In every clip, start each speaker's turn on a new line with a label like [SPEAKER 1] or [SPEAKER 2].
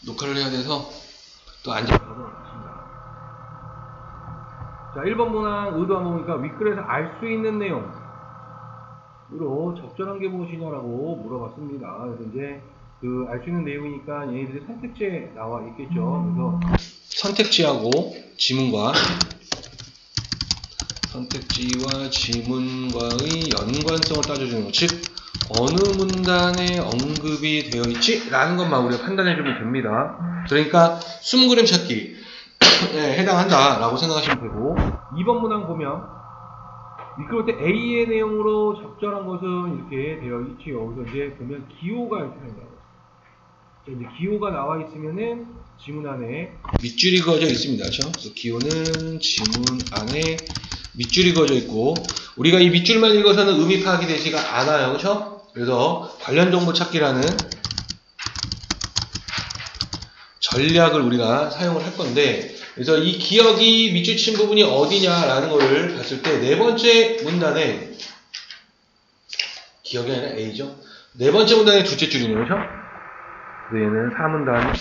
[SPEAKER 1] 녹화를 해야 돼서 또 앉아서 있습니다. 자, 1번 문항 의도 한번 보니까 윗글에서 알 수 있는 내용으로 적절한 게 무엇이냐라고 물어봤습니다. 그래서 이제 그 알 수 있는 내용이니까 얘네들이 선택지에 나와 있겠죠. 그래서 선택지하고 지문과 선택지와 지문과의 연관성을 따져주는 것, 즉 어느 문단에 언급이 되어 있지? 라는 것만 우리가 판단해주면 됩니다. 그러니까 20그램 찾기 에 해당한다 라고 생각하시면 되고, 2번 문항 보면 미끄러울 때 A의 내용으로 적절한 것은 이렇게 되어 있지요. 그래서 이제 보면 기호가 이렇게 나와요. 자, 이제 기호가 나와 있으면은 지문 안에 밑줄이 그어져 있습니다. 그렇죠? 그래서 기호는 지문 안에 밑줄이 그어져 있고, 우리가 이 밑줄만 읽어서는 의미 파악이 되지가 않아요. 그렇죠? 그래서 관련 정보 찾기라는 전략을 우리가 사용을 할 건데, 그래서 이 기억이 밑줄 친 부분이 어디냐라는 거를 봤을 때 네 번째 문단에, 기억이 아니라 A죠. 네 번째 문단의 둘째 줄이네요. 그렇죠? 얘는 4문단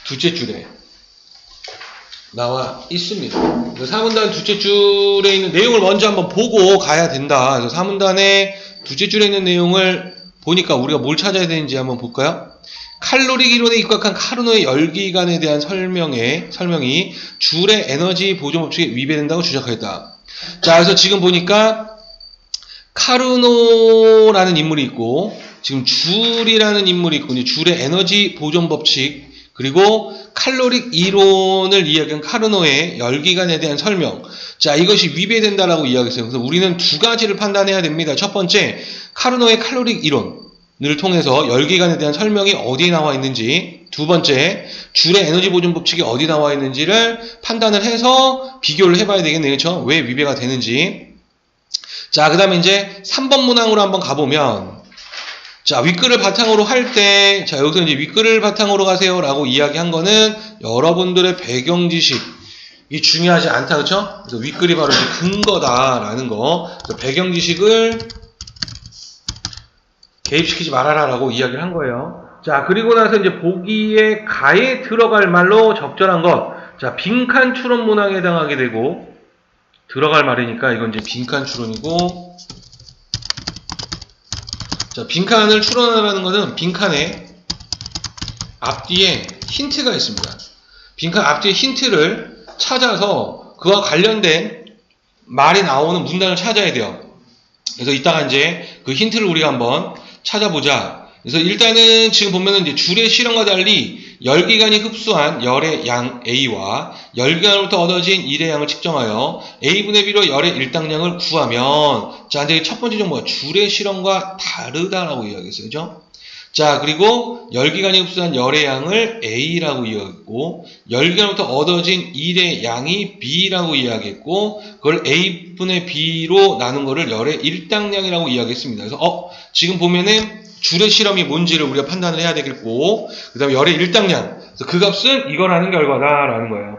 [SPEAKER 1] 둘째 줄에 나와 있습니다. 4문단 둘째 줄에 있는 내용을 먼저 한번 보고 가야 된다. 그래서 4문단의 둘째 줄에 있는 내용을 보니까 우리가 뭘 찾아야 되는지 한번 볼까요? 칼로리 이론에 입각한 카르노의 열기관에 대한 설명이 줄의 에너지 보존 법칙에 위배된다고 주장하였다. 자, 그래서 지금 보니까 카르노라는 인물이 있고, 지금 줄이라는 인물이 있고, 줄의 에너지 보존 법칙, 그리고 칼로릭 이론을 이야기한 카르노의 열기관에 대한 설명. 자, 이것이 위배된다라고 이야기했어요. 그래서 우리는 두 가지를 판단해야 됩니다. 첫 번째, 카르노의 칼로릭 이론을 통해서 열기관에 대한 설명이 어디에 나와 있는지, 두 번째, 줄의 에너지 보존 법칙이 어디 나와 있는지를 판단을 해서 비교를 해봐야 되겠네요. 그렇죠? 왜 위배가 되는지. 자, 그 다음에 이제 3번 문항으로 한번 가보면, 자, 윗글을 바탕으로 할 때, 자, 여기서 이제 윗글을 바탕으로 가세요 라고 이야기한 거는 여러분들의 배경 지식이 중요하지 않다. 그렇죠? 그래서 윗글이 바로 이제 근거다라는 거. 그래서 배경 지식을 개입시키지 말아라 라고 이야기를 한 거예요. 자, 그리고 나서 이제 보기에 가에 들어갈 말로 적절한 것. 자, 빈칸 추론 문항에 해당하게 되고, 들어갈 말이니까 이건 이제 빈칸 추론이고, 자, 빈칸을 추론하라는 것은 빈칸에 앞뒤에 힌트가 있습니다. 빈칸 앞뒤에 힌트를 찾아서 그와 관련된 말이 나오는 문단을 찾아야 돼요. 그래서 이따가 이제 그 힌트를 우리가 한번 찾아보자. 그래서 일단은 지금 보면은 이제 줄의 실험과 달리 열기관이 흡수한 열의 양 A와 열기관으로부터 얻어진 일의 양을 측정하여 A분의 B로 열의 일당량을 구하면, 자, 이제 첫 번째 정보가 줄의 실험과 다르다라고 이야기했어요. 그죠? 자, 그리고 열기관이 흡수한 열의 양을 A라고 이야기했고, 열기관으로부터 얻어진 일의 양이 B라고 이야기했고, 그걸 A분의 B로 나눈 거를 열의 일당량이라고 이야기했습니다. 그래서 지금 보면은 줄의 실험이 뭔지를 우리가 판단을 해야 되겠고, 그 다음에 열의 일당량, 그 값은 이거라는 결과다라는 거예요.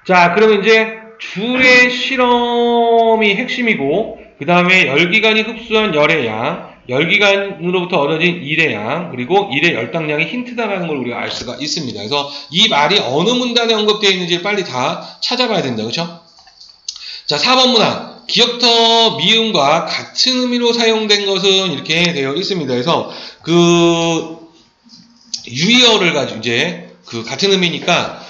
[SPEAKER 1] 자, 그러면 이제 줄의 실험이 핵심이고, 그 다음에 열기관이 흡수한 열의 양, 열기관으로부터 얻어진 일의 양, 그리고 일의 열당량이 힌트다라는 걸 우리가 알 수가 있습니다. 그래서 이 말이 어느 문단에 언급되어 있는지 빨리 다 찾아봐야 된다. 그렇죠? 자, 4번 문항. 기역터 미음과 같은 의미로 사용된 것은 이렇게 되어 있습니다. 그래서 그 유의어를 가지고 이제 그 같은 의미니까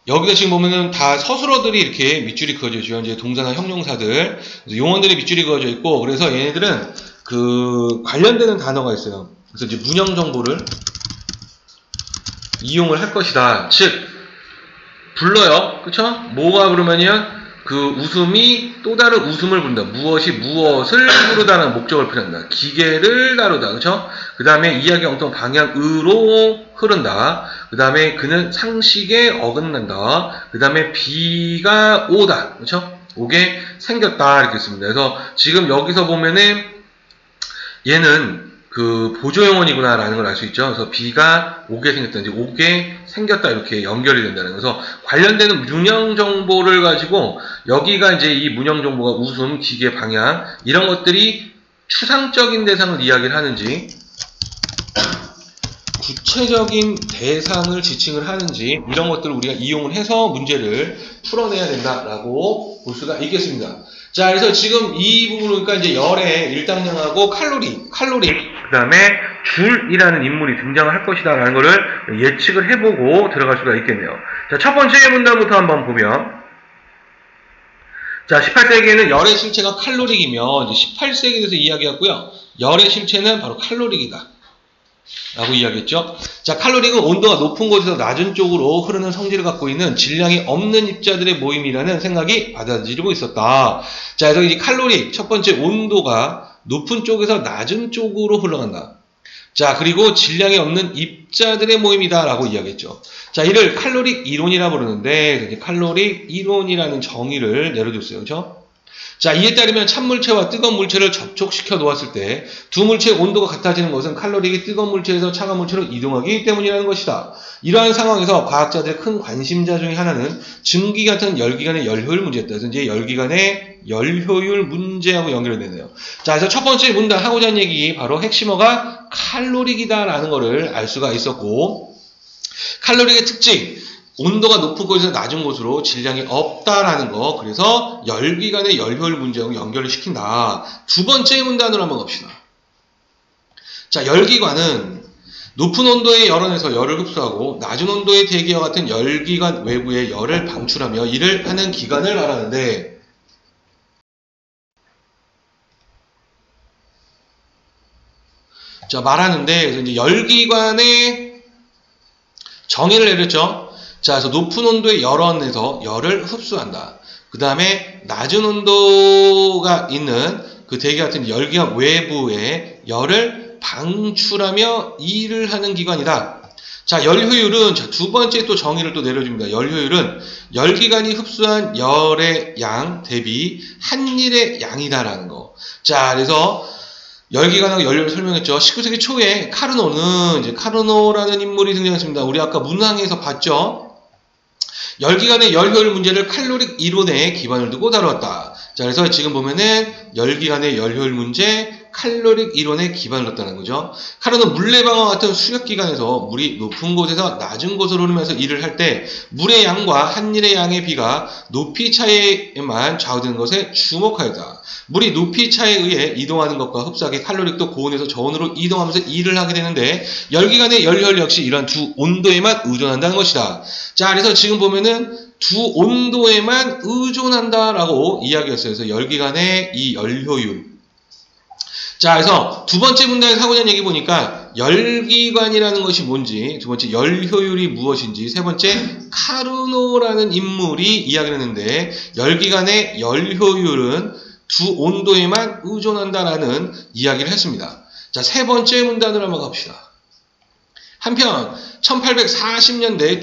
[SPEAKER 1] 여기서 지금 보면은 다 서술어들이 이렇게 밑줄이 그어져 있죠. 이제 동사나 형용사들, 용언들이 밑줄이 그어져 있고, 그래서 얘네들은 그 관련되는 단어가 있어요. 그래서 이제 문형 정보를 이용을 할 것이다. 즉, 불러요. 그쵸? 뭐가 그러면요? 그 웃음이 또 다른 웃음을 부른다. 무엇이 무엇을 부르다는 목적을 표현한다. 기계를 다루다. 그쵸? 그 다음에 이야기 엉뚱 방향으로 흐른다. 그 다음에 그는 상식에 어긋난다. 그 다음에 비가 오다. 그쵸? 오게 생겼다. 이렇게 씁니다. 그래서 지금 여기서 보면은 얘는 그 보조용언이구나 라는 걸 알 수 있죠. 그래서 비가 오게 생겼다, 이제 오게 생겼다 이렇게 연결이 된다는. 그래서 관련되는 문형 정보를 가지고 여기가 이제 이 문형 정보가 웃음, 기계, 방향 이런 것들이 추상적인 대상을 이야기를 하는지 구체적인 대상을 지칭을 하는지 이런 것들을 우리가 이용을 해서 문제를 풀어내야 된다라고 볼 수가 있겠습니다. 자, 그래서 지금 이 부분을 그러니까 이제 열의 일당량하고 칼로리, 그 다음에 줄이라는 인물이 등장을 할 것이다라는 것을 예측을 해보고 들어갈 수가 있겠네요. 자, 첫 번째 문단부터 한번 보면, 자, 18세기에는 열의 실체가 칼로릭이며 이제 18세기에 대해서 이야기했고요. 열의 실체는 바로 칼로릭이다 라고 이야기했죠. 자, 칼로릭은 온도가 높은 곳에서 낮은 쪽으로 흐르는 성질을 갖고 있는 질량이 없는 입자들의 모임이라는 생각이 받아들이고 있었다. 자, 그래서 이 칼로릭 첫 번째 온도가 높은 쪽에서 낮은 쪽으로 흘러간다. 자, 그리고 질량이 없는 입자들의 모임이다 라고 이야기했죠. 자, 이를 칼로릭 이론이라 부르는데 칼로릭 이론이라는 정의를 내려줬어요. 그렇죠? 자, 이에 따르면 찬물체와 뜨거운 물체를 접촉시켜 놓았을 때 두 물체의 온도가 같아지는 것은 칼로릭이 뜨거운 물체에서 차가운 물체로 이동하기 때문이라는 것이다. 이러한 상황에서 과학자들의 큰 관심자 중에 하나는 증기 같은 열기관의 열효율 문제였다. 그래서 이제 열기관의 열효율 문제하고 연결이 되네요. 자, 그래서 첫 번째 문단 하고자 하는 얘기 바로 핵심어가 칼로릭이다라는 것을 알 수가 있었고, 칼로릭의 특징, 온도가 높은 곳에서 낮은 곳으로 질량이 없다라는 거, 그래서 열기관의 열효율 문제하고 연결을 시킨다. 두 번째 문단으로 한번 봅시다. 자, 열기관은 높은 온도의 열원에서 열을 흡수하고 낮은 온도의 대기와 같은 열기관 외부에 열을 방출하며 이를 하는 기관을 말하는데, 자, 말하는데 이제 열기관의 정의를 내렸죠. 자, 그래서 높은 온도의 열원에서 열을 흡수한다. 그 다음에 낮은 온도가 있는 그 대기 같은 열기관 외부에 열을 방출하며 일을 하는 기관이다. 자, 열효율은 자, 두 번째 또 정의를 또 내려줍니다. 열효율은 열기관이 흡수한 열의 양 대비 한일의 양이다라는 거. 자, 그래서 열기관하고 연료를 설명했죠. 19세기 초에 이제 카르노라는 인물이 등장했습니다. 우리 아까 문항에서 봤죠. 열기관의 열효율 문제를 칼로릭 이론에 기반을 두고 다루었다. 자, 그래서 지금 보면은 열기관의 열효율 문제, 칼로릭 이론에 기반을 뒀다는 거죠. 카르노는 물레방아와 같은 수력기관에서 물이 높은 곳에서 낮은 곳으로 흐르면서 일을 할 때 물의 양과 한일의 양의 비가 높이 차이에만 좌우되는 것에 주목하였다. 물이 높이 차에 의해 이동하는 것과 흡사하게 칼로릭도 고온에서 저온으로 이동하면서 일을 하게 되는데 열기관의 열효율 역시 이러한 두 온도에만 의존한다는 것이다. 자, 그래서 지금 보면은 두 온도에만 의존한다라고 이야기했어요. 그래서 열기관의 이 열효율. 자, 그래서 두 번째 문단에서 하고자 하는 얘기 보니까 열기관이라는 것이 뭔지, 두 번째 열효율이 무엇인지, 세 번째 카르노라는 인물이 이야기를 했는데 열기관의 열효율은 두 온도에만 의존한다라는 이야기를 했습니다. 자, 세 번째 문단으로 한번 갑시다. 한편 1840년대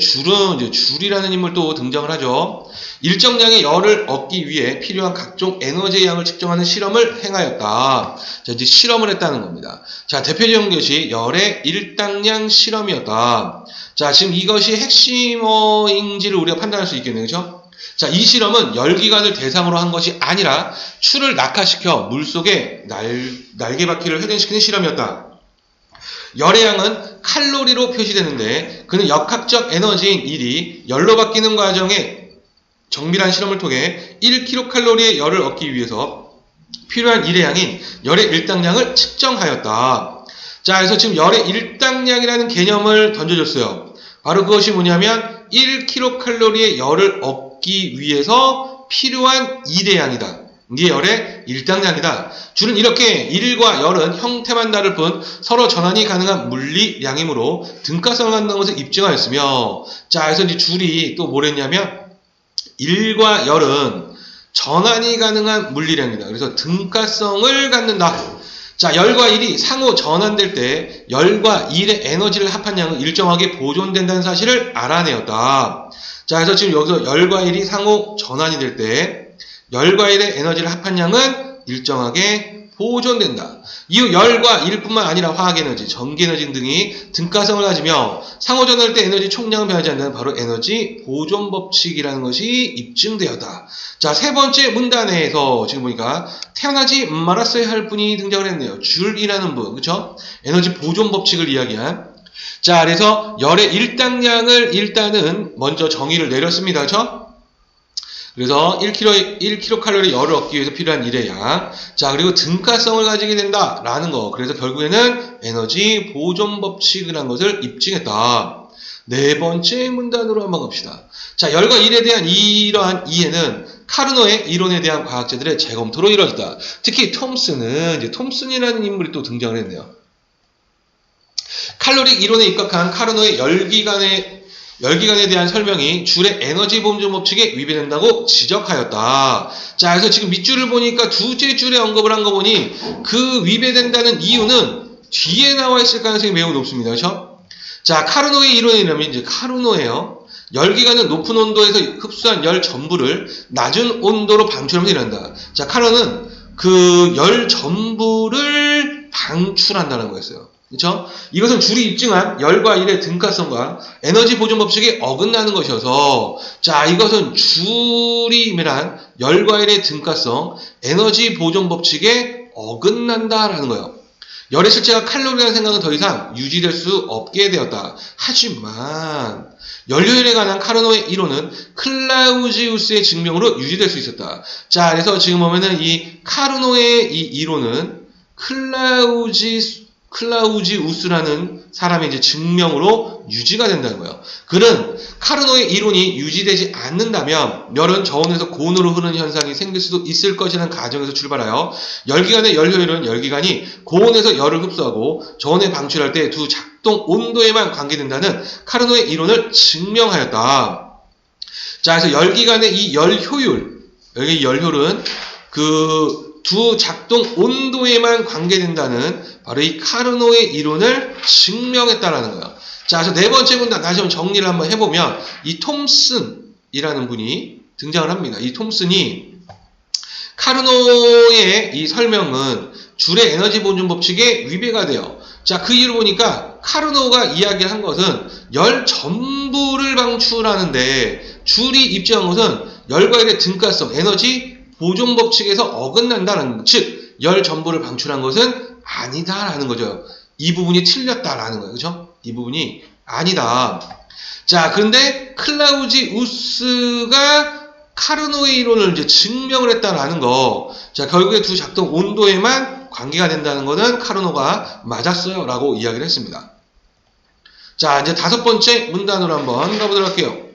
[SPEAKER 1] 줄이라는 인물도 등장을 하죠. 일정량의 열을 얻기 위해 필요한 각종 에너지의 양을 측정하는 실험을 행하였다. 자, 이제 실험을 했다는 겁니다. 자, 대표적인 것이 열의 일당량 실험이었다. 자, 지금 이것이 핵심어인지를 우리가 판단할 수 있겠네요. 그렇죠? 자, 이 실험은 열기관을 대상으로 한 것이 아니라 추를 낙하시켜 물속에 날개바퀴를 회전시키는 실험이었다. 열의 양은 칼로리로 표시되는데 그는 역학적 에너지인 1이 열로 바뀌는 과정에 정밀한 실험을 통해 1kcal의 열을 얻기 위해서 필요한 일의 양인 열의 일당량을 측정하였다. 자, 그래서 지금 열의 일당량이라는 개념을 던져줬어요. 바로 그것이 뭐냐면 1kcal의 열을 얻기 위해서 필요한 일의 양이다. 이게 열의 일당량이다. 줄은 이렇게 1과 열은 형태만 다를 뿐 서로 전환이 가능한 물리량이므로 등가성을 갖는 것을 입증하였으며, 자, 그래서 이제 줄이 또 뭐랬냐면 1과 열은 전환이 가능한 물리량이다. 그래서 등가성을 갖는다. 자, 열과 1이 상호 전환될 때 열과 1의 에너지를 합한 양은 일정하게 보존된다는 사실을 알아내었다. 자, 그래서 지금 여기서 열과 1이 상호 전환이 될 때 열과 1의 에너지를 합한 양은 일정하게 보존된다. 이후 열과 1뿐만 아니라 화학에너지, 전기에너지 등이 등가성을 가지며 상호전환할 때 에너지 총량은 변하지 않는 바로 에너지 보존 법칙이라는 것이 입증되었다. 자, 세 번째 문단에서 지금 보니까 태어나지 말았어야 할 분이 등장을 했네요. 줄이라는 분, 그쵸? 에너지 보존 법칙을 이야기한. 자, 그래서 열의 일당량을 일단은 먼저 정의를 내렸습니다. 그렇죠? 그래서 1kcal 열을 얻기 위해서 필요한 일의 양. 자, 그리고 등가성을 가지게 된다라는 거. 그래서 결국에는 에너지 보존 법칙을 한 것을 입증했다. 네 번째 문단으로 한번 갑시다. 자, 열과 일에 대한 이러한 이해는 카르노의 이론에 대한 과학자들의 재검토로 이루어졌다. 특히 톰슨은 이제 톰슨이라는 인물이 또 등장을 했네요. 칼로릭 이론에 입각한 카르노의 열기관에 대한 설명이 줄의 에너지 보존 법칙에 위배된다고 지적하였다. 자, 그래서 지금 밑줄을 보니까 두째 줄에 언급을 한 거 보니 그 위배된다는 이유는 뒤에 나와 있을 가능성이 매우 높습니다. 그렇죠? 자, 카르노의 이론에 의하면 이제 카르노예요. 열기관은 높은 온도에서 흡수한 열 전부를 낮은 온도로 방출하면서 일어난다. 자, 카르노는 그 열 전부를 방출한다는 거였어요. 그렇죠? 이것은 줄이 입증한 열과 일의 등가성과 에너지 보존 법칙에 어긋나는 것이어서, 자, 이것은 줄이 임의한 열과 일의 등가성, 에너지 보존 법칙에 어긋난다라는 거예요. 열의 실체가 칼로리라는 생각은 더 이상 유지될 수 없게 되었다. 하지만 연료율에 관한 카르노의 이론은 클라우지우스의 증명으로 유지될 수 있었다. 자, 그래서 지금 보면은 이 카르노의 이 이론은 클라우지우스라는 사람의 이제 증명으로 유지가 된다는 거예요. 그는 카르노의 이론이 유지되지 않는다면 열은 저온에서 고온으로 흐르는 현상이 생길 수도 있을 것이라는 가정에서 출발하여 열기관의 열 효율은 열기관이 고온에서 열을 흡수하고 저온에 방출할 때 두 작동 온도에만 관계된다는 카르노의 이론을 증명하였다. 자, 그래서 열기관의 이 열 효율, 여기 열 효율은 그 두 작동 온도에만 관계된다는 바로 이 카르노의 이론을 증명했다라는 거예요. 자, 그래서 네 번째 문단 다시 한번 정리를 한번 해보면 이 톰슨이라는 분이 등장을 합니다. 이 톰슨이 카르노의 이 설명은 줄의 에너지 보존 법칙에 위배가 돼요. 자, 그 이유를 보니까 카르노가 이야기한 것은 열 전부를 방출하는데 줄이 입증한 것은 열과 일의 등가성, 에너지 보존 법칙에서 어긋난다는, 즉 열 전부를 방출한 것은 아니다라는 거죠. 이 부분이 틀렸다라는 거예요. 그렇죠? 이 부분이 아니다. 자, 그런데 클라우지우스가 카르노의 이론을 이제 증명을 했다라는 거. 자, 결국에 두 작동 온도에만 관계가 된다는 것은 카르노가 맞았어요라고 이야기를 했습니다. 자, 이제 다섯 번째 문단으로 한번 가보도록 할게요.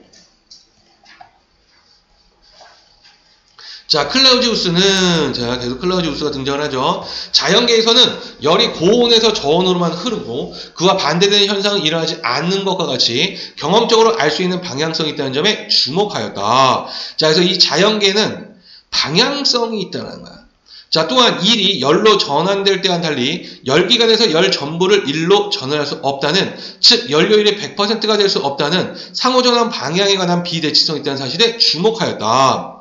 [SPEAKER 1] 자, 클라우지우스는, 자, 계속 클라우지우스가 등장을 하죠. 자연계에서는 열이 고온에서 저온으로만 흐르고 그와 반대되는 현상은 일어나지 않는 것과 같이 경험적으로 알 수 있는 방향성이 있다는 점에 주목하였다. 자, 그래서 이 자연계는 방향성이 있다는 거야. 자, 또한 일이 열로 전환될 때와는 달리 열기관에서 열 전부를 일로 전환할 수 없다는, 즉 연료율이 100%가 될 수 없다는 상호전환 방향에 관한 비대칭성이 있다는 사실에 주목하였다.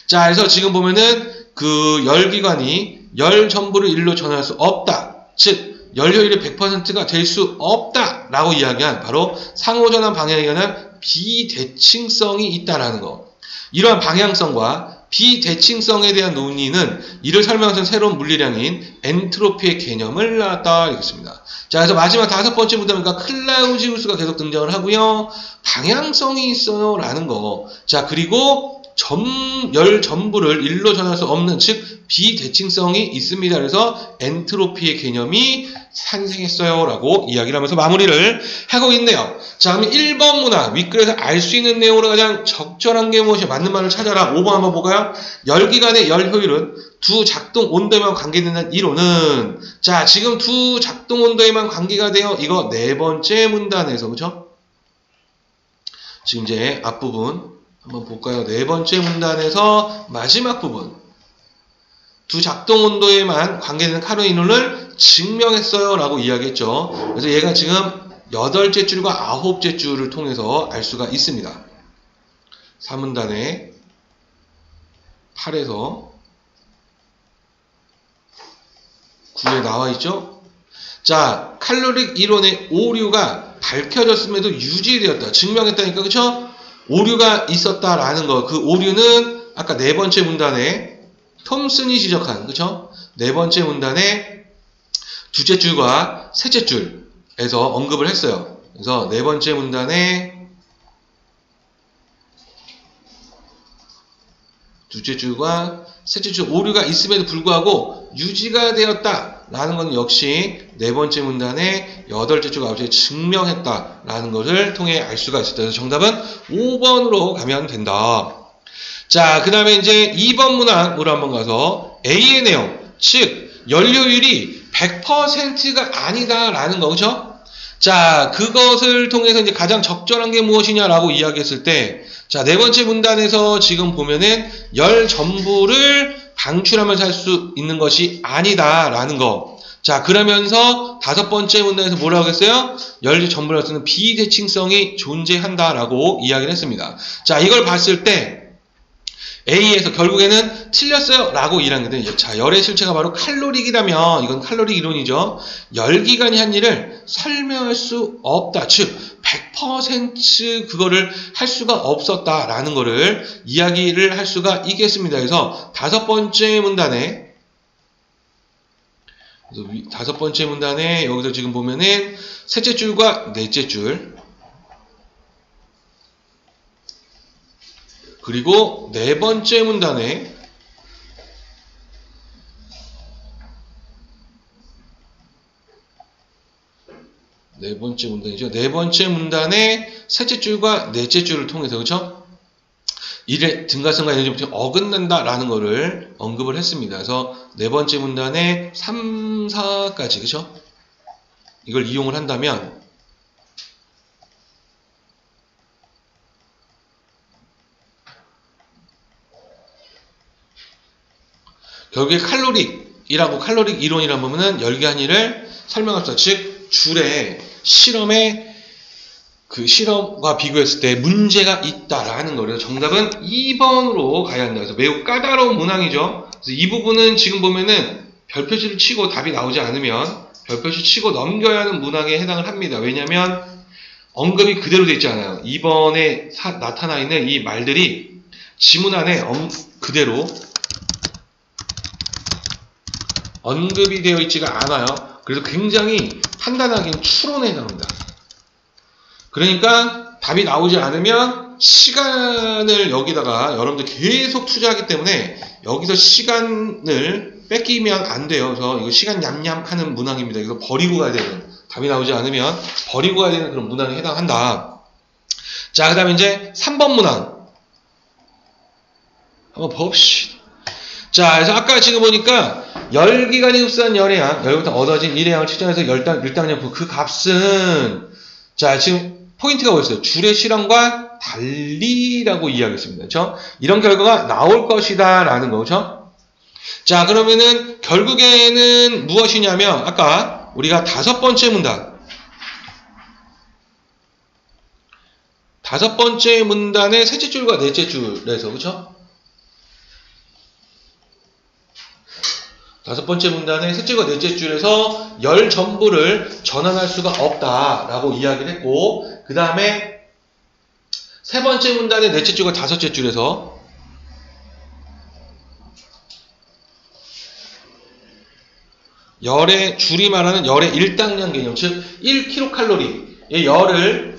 [SPEAKER 1] 자, 그래서 지금 보면은 그 열기관이 열 전부를 일로 전환할 수 없다. 즉 연료율이 100%가 될 수 없다 라고 이야기한 바로 상호전환 방향에 관한 비대칭성이 있다라는 거. 이러한 방향성과 비대칭성에 대한 논의는 이를 설명하는 새로운 물리량인 엔트로피의 개념을 낳았다 이렇습니다. 자, 그래서 마지막 다섯 번째 문단이니까 클라우지우스가 계속 등장을 하고요. 방향성이 있어요 라는 거. 자, 그리고 열 전부를 일로 전할 수 없는, 즉 비대칭성이 있습니다. 그래서 엔트로피의 개념이 탄생했어요 라고 이야기를 하면서 마무리를 하고 있네요. 자, 그럼 1번 문항 윗글에서 알 수 있는 내용으로 가장 적절한 게 무엇이 맞는 말을 찾아라. 5번 한번 볼까요? 열기관의 열 효율은 두 작동 온도에만 관계되는 이론은, 자, 지금 두 작동 온도에만 관계가 되어 이거 네 번째 문단에서, 그렇죠? 지금 이제 앞부분 한번 볼까요? 네 번째 문단에서 마지막 부분. 두 작동 온도에만 관계되는 카르노의 이론을 증명했어요 라고 이야기했죠. 그래서 얘가 지금 8째 줄과 9째 줄을 통해서 알 수가 있습니다. 3문단에 8에서 9에 나와 있죠. 자, 칼로릭 이론의 오류가 밝혀졌음에도 유지되었다. 증명했다니까, 그쵸? 오류가 있었다라는 거. 그 오류는 아까 네 번째 문단에 톰슨이 지적한, 그쵸? 네 번째 문단에 두째 줄과 셋째 줄에서 언급을 했어요. 그래서 네 번째 문단에 둘째 줄과 셋째 줄 오류가 있음에도 불구하고 유지가 되었다라는 것은 역시 네 번째 문단에 여덟째 줄과 아홉째 줄 증명했다라는 것을 통해 알 수가 있었다. 그래서 정답은 5번으로 가면 된다. 자, 그 다음에 이제 2번 문항으로 한번 가서 A의 내용, 즉 연료율이 100%가 아니다라는 거, 그렇죠? 자, 그것을 통해서 이제 가장 적절한 게 무엇이냐라고 이야기했을 때, 자, 네 번째 문단에서 지금 보면은 열 전부를 방출하면서 할 수 있는 것이 아니다라는 거. 자, 그러면서 다섯 번째 문단에서 뭐라고 했어요? 열 전부를 쓰는 비대칭성이 존재한다라고 이야기를 했습니다. 자, 이걸 봤을 때 A에서 결국에는 틀렸어요 라고 일하는데, 자, 열의 실체가 바로 칼로릭이라면 이건 칼로릭 이론이죠. 열기관이 한 일을 설명할 수 없다, 즉 100% 그거를 할 수가 없었다라는 거를 이야기를 할 수가 있겠습니다. 그래서 다섯 번째 문단에 여기서 지금 보면은 셋째 줄과 넷째 줄, 그리고 네 번째 문단에 네 번째 문단이죠. 네 번째 문단에 셋째 줄과 넷째 줄을 통해서, 그렇죠? 일의 등가성과 에너지부터 어긋난다라는 것을 언급을 했습니다. 그래서 네 번째 문단에 3, 4까지, 그렇죠? 이걸 이용을 한다면 결국에 칼로릭 이론이라고 보면은 열기한 일을 설명할 수 없다. 즉 줄의 실험과 비교했을 때 문제가 있다라는 거예요. 정답은 2번으로 가야 한다. 그래서 매우 까다로운 문항이죠. 그래서 이 부분은 지금 보면은 별표치를 치고 답이 나오지 않으면 별표치 치고 넘겨야 하는 문항에 해당을 합니다. 왜냐하면 언급이 그대로 되어 있지 않아요. 2번에 나타나 있는 이 말들이 지문 안에 그대로 언급이 되어 있지가 않아요. 그래서 굉장히 판단하기는 추론에 해당합니다. 그러니까 답이 나오지 않으면 시간을 여기다가 여러분들 계속 투자하기 때문에 여기서 시간을 뺏기면 안 돼요. 그래서 이거 시간 냠냠 하는 문항입니다. 이거 버리고 가야 되는, 답이 나오지 않으면 버리고 가야 되는 그런 문항에 해당한다. 자, 그 다음에 이제 3번 문항 한번 봅시다. 자, 그래서 아까 지금 보니까 열기관이 흡수한 열의 양, 열부터 얻어진 일의 양을 측정해서 일당량 그 값은, 자, 지금 포인트가 뭐였어요? 줄의 실험과 달리라고 이야기했습니다. 그렇죠? 이런 결과가 나올 것이다 라는 거죠. 자, 그러면은 결국에는 무엇이냐면 아까 우리가 다섯 번째 문단의 셋째 줄과 넷째 줄에서, 그렇죠? 다섯 번째 문단의 셋째과 넷째 줄에서 열 전부를 전환할 수가 없다라고 이야기를 했고, 그 다음에 세 번째 문단의 넷째 줄과 다섯째 줄에서 열의 줄이 말하는 열의 일당량 개념, 즉 1kcal의 열을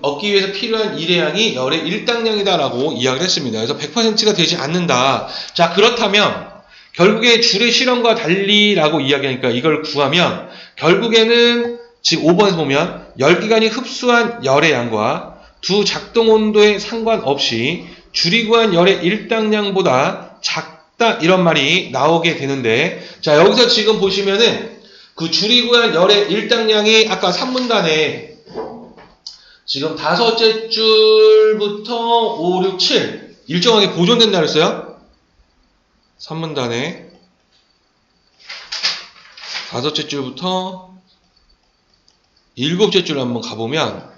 [SPEAKER 1] 얻기 위해서 필요한 일의 양이 열의 일당량이다라고 이야기를 했습니다. 그래서 100%가 되지 않는다. 자, 그렇다면 결국에 줄의 실험과 달리라고 이야기하니까 이걸 구하면 결국에는 지금 5번에서 보면 열기관이 흡수한 열의 양과 두 작동 온도에 상관없이 줄이 구한 열의 일당량보다 작다 이런 말이 나오게 되는데, 자, 여기서 지금 보시면은 그 줄이 구한 열의 일당량이 아까 3문단에 지금 다섯째 줄부터 5, 6, 7 일정하게 보존된다 그랬어요. 3문단에 다섯째 줄부터 일곱째 줄 한번 가보면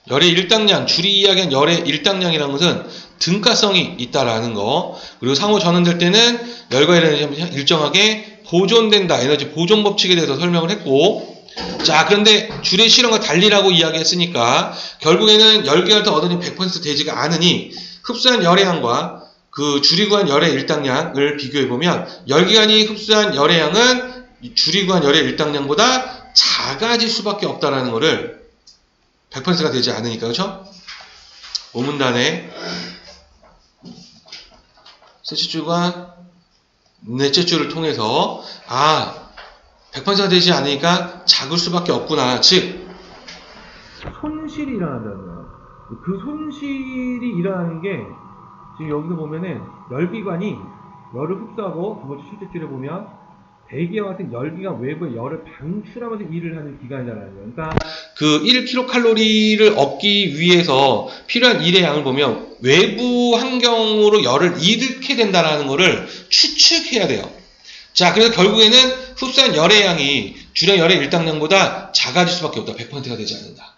[SPEAKER 1] 열의 일당량, 줄이 이야기한 열의 일당량이라는 것은 등가성이 있다라는 거, 그리고 상호 전환될 때는 열과 에너지가 일정하게 보존된다, 에너지 보존 법칙에 대해서 설명을 했고, 자, 그런데 줄의 실험과 달리라고 이야기했으니까 결국에는 열기관부터 얻어진 100% 되지가 않으니 흡수한 열의 양과 그 줄이 구한 열의 일당량을 비교해보면 열기관이 흡수한 열의 양은 줄이 구한 열의 일당량보다 작아질 수밖에 없다라는 거를 100%가 되지 않으니까, 그렇죠? 오문단의 셋째 줄과 넷째 줄을 통해서 100%가 되지 않으니까 작을 수밖에 없구나. 즉 손실이 일어난다는 거예요. 그 손실이 일어나는 게 지금 여기서 보면은 열기관이 열을 흡수하고 두 번째 실제 줄에 보면 대기와 같은 열기관 외부의 열을 방출하면서 일을 하는 기관이라는 거예요. 그러니까 그 1kcal를 얻기 위해서 필요한 일의 양을 보면 외부 환경으로 열을 잃게 된다는 것을 추측해야 돼요. 자, 그래서 결국에는 흡수한 열의 양이 주량 열의 일당량보다 작아질 수밖에 없다. 100%가 되지 않는다.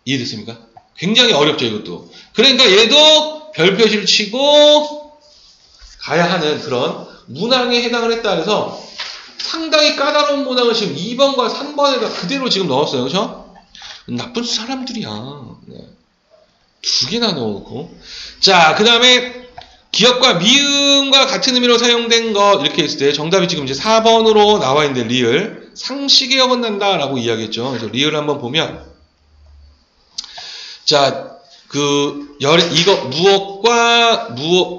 [SPEAKER 1] 이해됐습니까? 굉장히 어렵죠, 이것도. 그러니까 얘도 별표시를 치고 가야 하는 그런 문항에 해당을 했다 해서 상당히 까다로운 문항을 지금 2번과 3번에다 그대로 지금 넣었어요. 그렇죠? 나쁜 사람들이야. 네. 2개나 넣어놓고. 자, 그 다음에 기역과 미음과 같은 의미로 사용된 것 이렇게 했을 때 정답이 지금 이제 4번으로 나와 있는데 리을 상식에 어긋난다 라고 이야기했죠. 그래서 리을 한번 보면 자, 이거 무엇과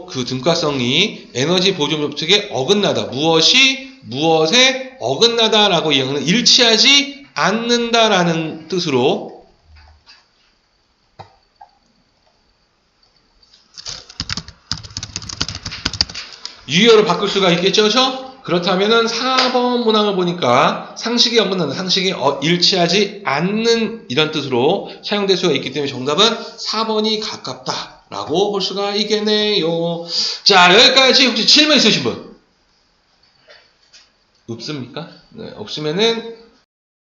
[SPEAKER 1] 그 등가성이 에너지 보존 법칙에 어긋나다. 무엇이 무엇에 어긋나다라고 이야기하는 일치하지 않는다라는 뜻으로 유효로 바꿀 수가 있겠죠, 그렇죠? 그렇다면은 4번 문항을 보니까 상식이 어긋난다, 상식이 일치하지 않는 이런 뜻으로 사용될 수가 있기 때문에 정답은 4번이 가깝다라고 볼 수가 있겠네요. 자, 여기까지 혹시 질문 있으신 분? 없습니까? 네, 없으면은